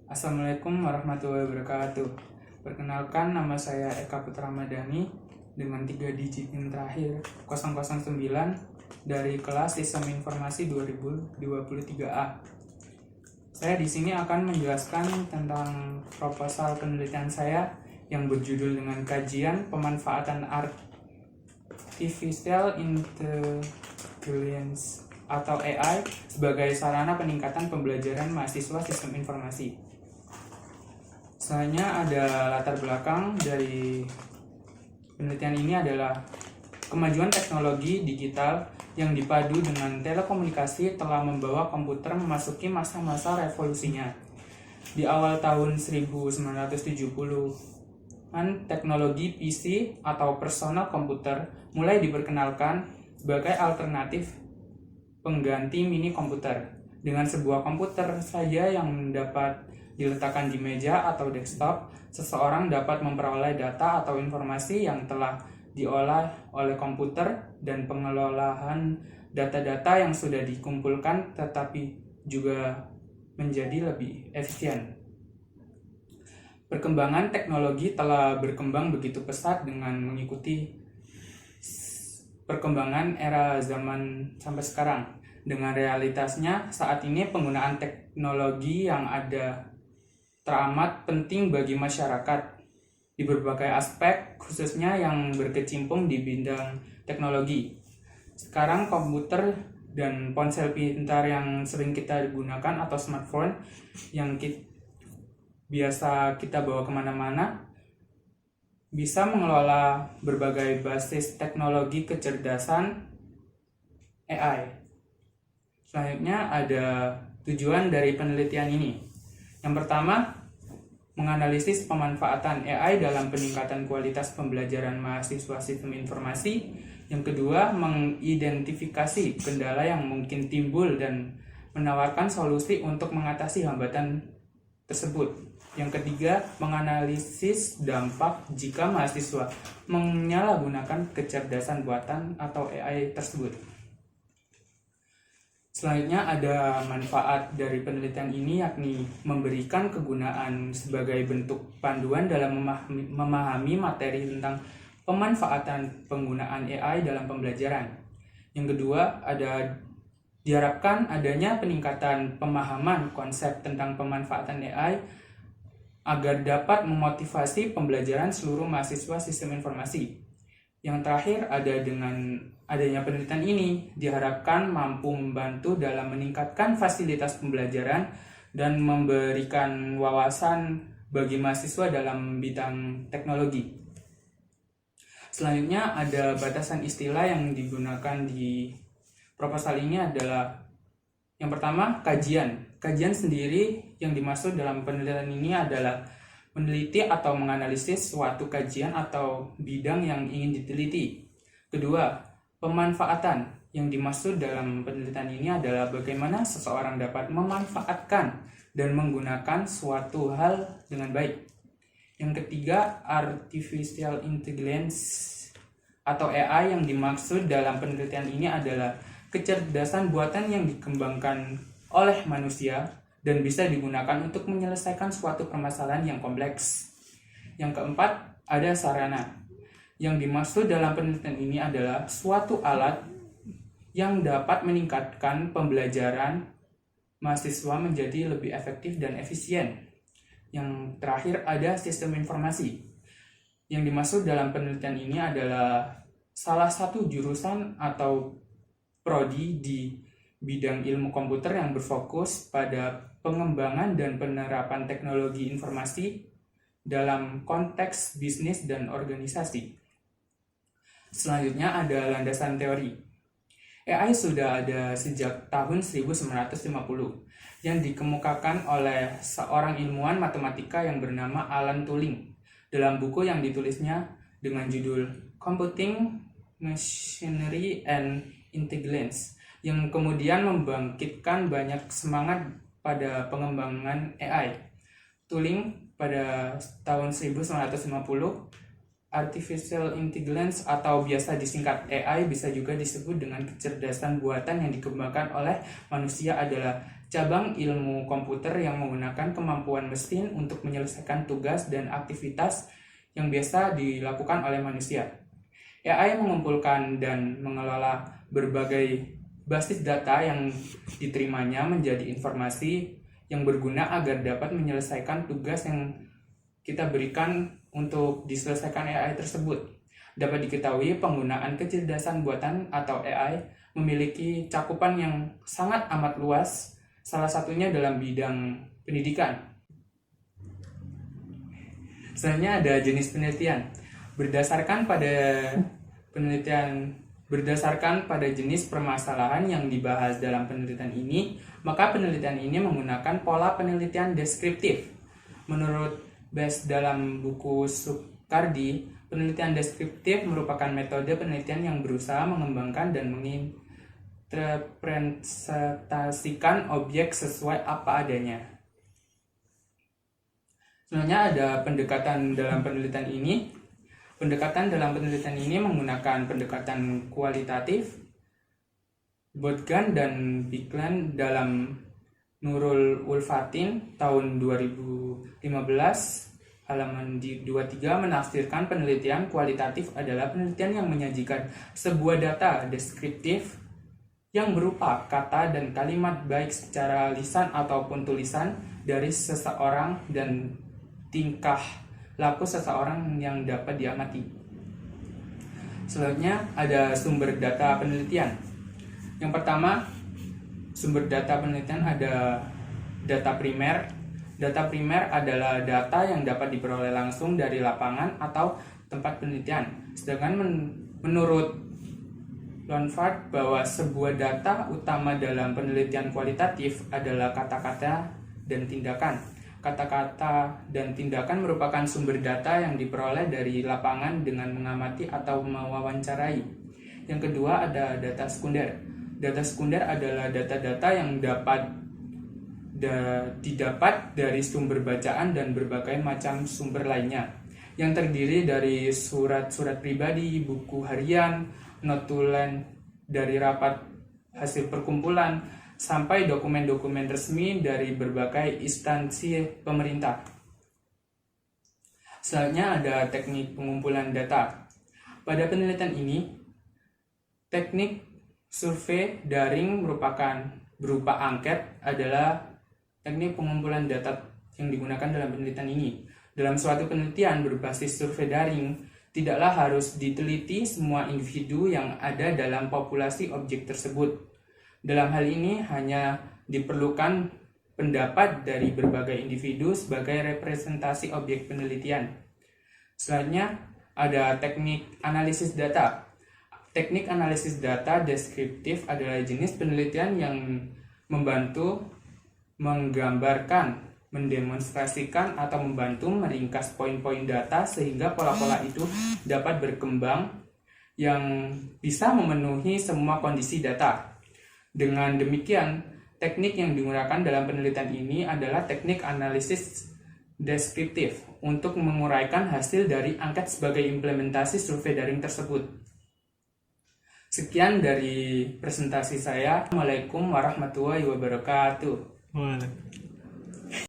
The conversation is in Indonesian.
Assalamualaikum warahmatullahi wabarakatuh. Perkenalkan, nama saya Eka Putra Madani dengan 3 digit NIM terakhir 009 dari kelas Sistem Informasi 2023A. Saya di sini akan menjelaskan tentang proposal penelitian saya yang berjudul dengan kajian pemanfaatan Artificial Intelligence atau AI sebagai sarana peningkatan pembelajaran mahasiswa sistem informasi. Selanjutnya ada latar belakang dari penelitian ini adalah kemajuan teknologi digital yang dipadu dengan telekomunikasi telah membawa komputer memasuki masa-masa revolusinya. Di awal tahun 1970-an, teknologi PC atau personal komputer mulai diperkenalkan sebagai alternatif pengganti mini komputer. Dengan sebuah komputer saja yang dapat diletakkan di meja atau desktop, seseorang dapat memperoleh data atau informasi yang telah diolah oleh komputer dan pengelolaan data-data yang sudah dikumpulkan tetapi juga menjadi lebih efisien. Perkembangan teknologi telah berkembang begitu pesat dengan mengikuti perkembangan era zaman sampai sekarang. Dengan realitasnya, saat ini penggunaan teknologi yang ada teramat penting bagi masyarakat di berbagai aspek, khususnya yang berkecimpung di bidang teknologi. Sekarang komputer dan ponsel pintar yang sering kita gunakan atau smartphone yang biasa kita bawa kemana-mana bisa mengelola berbagai basis teknologi kecerdasan AI. Selanjutnya ada tujuan dari penelitian ini. Yang pertama, menganalisis pemanfaatan AI dalam peningkatan kualitas pembelajaran mahasiswa sistem informasi. Yang kedua, mengidentifikasi kendala yang mungkin timbul dan menawarkan solusi untuk mengatasi hambatan tersebut. Yang ketiga, menganalisis dampak jika mahasiswa menyalahgunakan kecerdasan buatan atau AI tersebut. Selanjutnya ada manfaat dari penelitian ini, yakni memberikan kegunaan sebagai bentuk panduan dalam memahami materi tentang pemanfaatan penggunaan AI dalam pembelajaran. Yang kedua, diharapkan adanya peningkatan pemahaman konsep tentang pemanfaatan AI agar dapat memotivasi pembelajaran seluruh mahasiswa sistem informasi. Yang terakhir, dengan adanya penelitian ini diharapkan mampu membantu dalam meningkatkan fasilitas pembelajaran dan memberikan wawasan bagi mahasiswa dalam bidang teknologi. Selanjutnya ada batasan istilah yang digunakan di proposal ini adalah yang pertama, kajian. Kajian sendiri yang dimaksud dalam penelitian ini adalah meneliti atau menganalisis suatu kajian atau bidang yang ingin diteliti. Kedua, pemanfaatan. Yang dimaksud dalam penelitian ini adalah bagaimana seseorang dapat memanfaatkan dan menggunakan suatu hal dengan baik. Yang ketiga, artificial intelligence atau AI yang dimaksud dalam penelitian ini adalah kecerdasan buatan yang dikembangkan oleh manusia dan bisa digunakan untuk menyelesaikan suatu permasalahan yang kompleks. Yang keempat, ada sarana. Yang dimaksud dalam penelitian ini adalah suatu alat yang dapat meningkatkan pembelajaran mahasiswa menjadi lebih efektif dan efisien. Yang terakhir, ada sistem informasi. Yang dimaksud dalam penelitian ini adalah salah satu jurusan atau prodi di bidang ilmu komputer yang berfokus pada pengembangan dan penerapan teknologi informasi dalam konteks bisnis dan organisasi. Selanjutnya ada landasan teori. AI sudah ada sejak tahun 1950 yang dikemukakan oleh seorang ilmuwan matematika yang bernama Alan Turing dalam buku yang ditulisnya dengan judul Computing, Machinery and Intelligence, yang kemudian membangkitkan banyak semangat pada pengembangan AI. Turing pada tahun 1950, Artificial Intelligence atau biasa disingkat AI bisa juga disebut dengan kecerdasan buatan yang dikembangkan oleh manusia adalah cabang ilmu komputer yang menggunakan kemampuan mesin untuk menyelesaikan tugas dan aktivitas yang biasa dilakukan oleh manusia. AI mengumpulkan dan mengelola berbagai basis data yang diterimanya menjadi informasi yang berguna agar dapat menyelesaikan tugas yang kita berikan untuk diselesaikan AI tersebut. Dapat diketahui penggunaan kecerdasan buatan atau AI memiliki cakupan yang sangat amat luas, salah satunya dalam bidang pendidikan. Selanjutnya ada jenis penelitian. Berdasarkan pada jenis permasalahan yang dibahas dalam penelitian ini, maka penelitian ini menggunakan pola penelitian deskriptif. Menurut Best dalam buku Sukardi, penelitian deskriptif merupakan metode penelitian yang berusaha mengembangkan dan menginterpretasikan objek sesuai apa adanya. Sebenarnya ada pendekatan dalam penelitian ini. Pendekatan dalam penelitian ini menggunakan pendekatan kualitatif. Botgan dan Biklan dalam Nurul Ulfatin tahun 2015 halaman 23 menafsirkan penelitian kualitatif adalah penelitian yang menyajikan sebuah data deskriptif yang berupa kata dan kalimat baik secara lisan ataupun tulisan dari seseorang dan tingkah laku seseorang yang dapat diamati. Selanjutnya ada sumber data penelitian. Yang pertama, sumber data penelitian ada data primer. Data primer adalah data yang dapat diperoleh langsung dari lapangan atau tempat penelitian. Sedangkan menurut Lonford bahwa sebuah data utama dalam penelitian kualitatif adalah kata-kata dan tindakan. Kata-kata dan tindakan merupakan sumber data yang diperoleh dari lapangan dengan mengamati atau mewawancarai. Yang kedua ada data sekunder. Data sekunder adalah data-data yang didapat dari sumber bacaan dan berbagai macam sumber lainnya, yang terdiri dari surat-surat pribadi, buku harian, notulen dari rapat hasil perkumpulan, sampai dokumen-dokumen resmi dari berbagai instansi pemerintah. Selanjutnya ada teknik pengumpulan data. Pada penelitian ini, teknik survei daring berupa angket adalah teknik pengumpulan data yang digunakan dalam penelitian ini. Dalam suatu penelitian berbasis survei daring, tidaklah harus diteliti semua individu yang ada dalam populasi objek tersebut. Dalam hal ini hanya diperlukan pendapat dari berbagai individu sebagai representasi objek penelitian. Selanjutnya ada teknik analisis data. Teknik analisis data deskriptif adalah jenis penelitian yang membantu menggambarkan, mendemonstrasikan, atau membantu meringkas poin-poin data sehingga pola-pola itu dapat berkembang yang bisa memenuhi semua kondisi data. Dengan demikian, teknik yang digunakan dalam penelitian ini adalah teknik analisis deskriptif untuk menguraikan hasil dari angket sebagai implementasi survei daring tersebut. Sekian dari presentasi saya. Assalamualaikum warahmatullahi wabarakatuh. Waalaikumsalam.